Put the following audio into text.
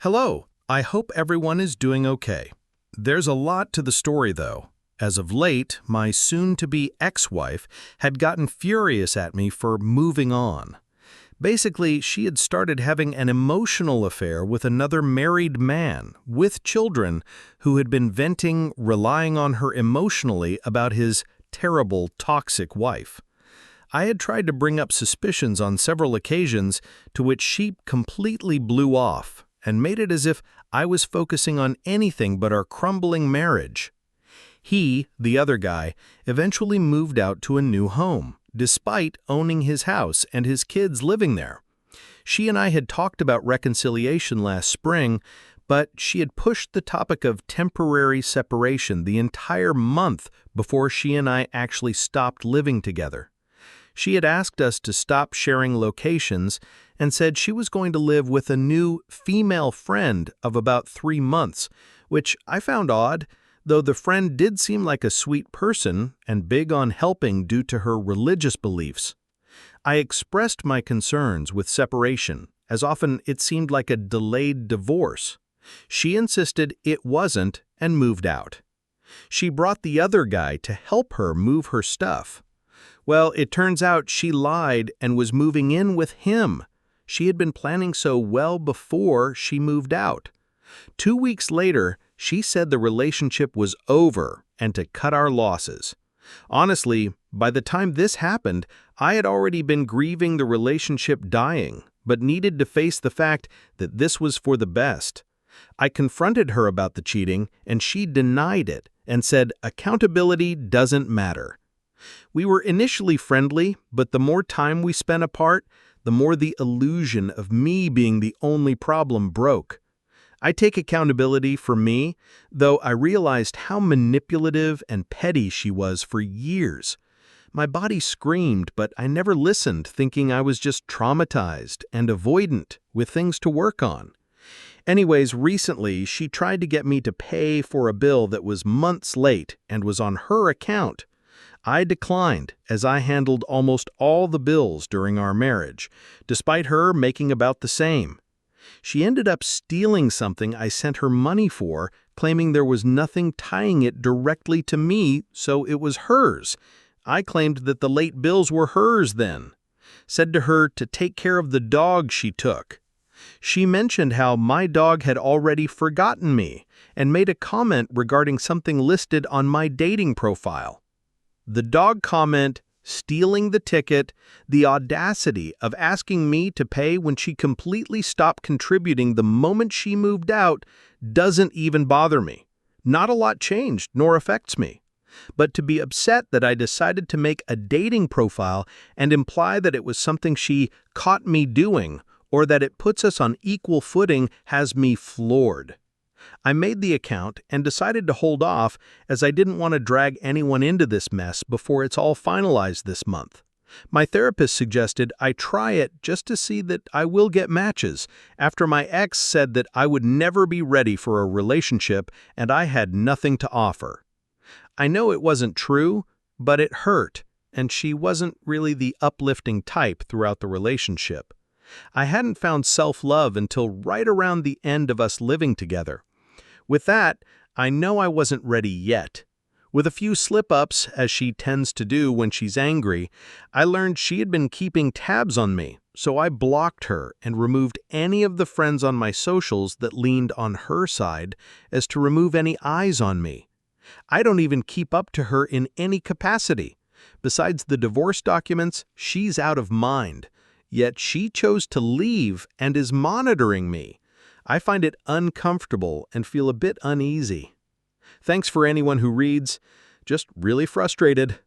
Hello, I hope everyone is doing okay. There's a lot to the story, though. As of late, my soon-to-be ex-wife had gotten furious at me for moving on. Basically, she had started having an emotional affair with another married man, with children, who had been venting, relying on her emotionally about his terrible, toxic wife. I had tried to bring up suspicions on several occasions, to which she completely blew off and made it as if I was focusing on anything but our crumbling marriage. He, the other guy, eventually moved out to a new home, despite owning his house and his kids living there. She and I had talked about reconciliation last spring, but she had pushed the topic of temporary separation the entire month before she and I actually stopped living together. She had asked us to stop sharing locations and said she was going to live with a new female friend of about 3 months, which I found odd, though the friend did seem like a sweet person and big on helping due to her religious beliefs. I expressed my concerns with separation, as often it seemed like a delayed divorce. She insisted it wasn't and moved out. She brought the other guy to help her move her stuff. Well, it turns out she lied and was moving in with him. She had been planning so well before she moved out. 2 weeks later, she said the relationship was over and to cut our losses. Honestly, by the time this happened, I had already been grieving the relationship dying, but needed to face the fact that this was for the best. I confronted her about the cheating, and she denied it and said accountability doesn't matter. We were initially friendly, but the more time we spent apart, the more the illusion of me being the only problem broke. I take accountability for me, though I realized how manipulative and petty she was for years. My body screamed, but I never listened, thinking I was just traumatized and avoidant with things to work on. Anyways, recently, she tried to get me to pay for a bill that was months late and was on her account. I declined, as I handled almost all the bills during our marriage, despite her making about the same. She ended up stealing something I sent her money for, claiming there was nothing tying it directly to me, so it was hers. I claimed that the late bills were hers then. Said to her to take care of the dog she took. She mentioned how my dog had already forgotten me and made a comment regarding something listed on my dating profile. The dog comment, stealing the ticket, the audacity of asking me to pay when she completely stopped contributing the moment she moved out doesn't even bother me. Not a lot changed nor affects me. But to be upset that I decided to make a dating profile and imply that it was something she caught me doing or that it puts us on equal footing has me floored. I made the account and decided to hold off as I didn't want to drag anyone into this mess before it's all finalized this month. My therapist suggested I try it just to see that I will get matches, after my ex said that I would never be ready for a relationship and I had nothing to offer. I know it wasn't true, but it hurt, and she wasn't really the uplifting type throughout the relationship. I hadn't found self-love until right around the end of us living together. With that, I know I wasn't ready yet. With a few slip-ups, as she tends to do when she's angry, I learned she had been keeping tabs on me, so I blocked her and removed any of the friends on my socials that leaned on her side as to remove any eyes on me. I don't even keep up to her in any capacity. Besides the divorce documents, she's out of mind. Yet she chose to leave and is monitoring me. I find it uncomfortable and feel a bit uneasy. Thanks for anyone who reads. Just really frustrated.